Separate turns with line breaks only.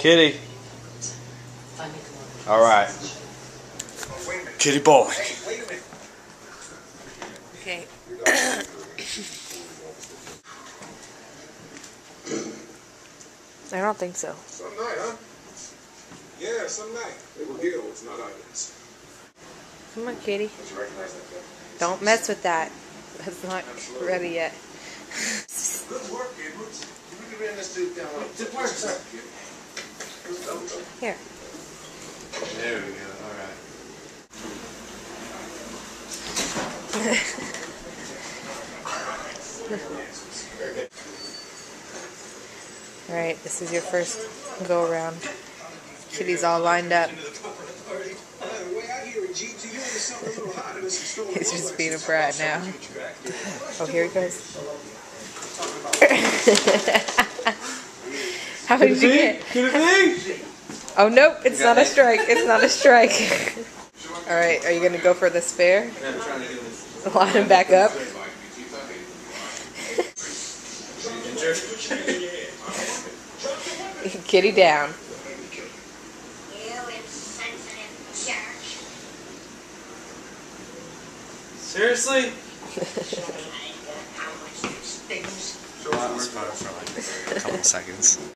Kitty. All right. Kitty boy.
Okay. I don't think so.
Some night, huh? Yeah, some night. They were heroes, not items.
Come on, Kitty.
Did you recognize that guy?
Don't mess with that. That's not ready yet.
Good work, Edwards. You really ran this dude down. Good work, sir.
Here.
There we go. All right.
All right, this is your first go around. Kitty's all lined up. He's just being a brat now. Oh, here he goes. How did you get? Oh, nope, it's not a strike. It's not a strike. All right, are you going to go for the spare? Line him back up. Kitty down.
Seriously?
That was fun for like a couple seconds.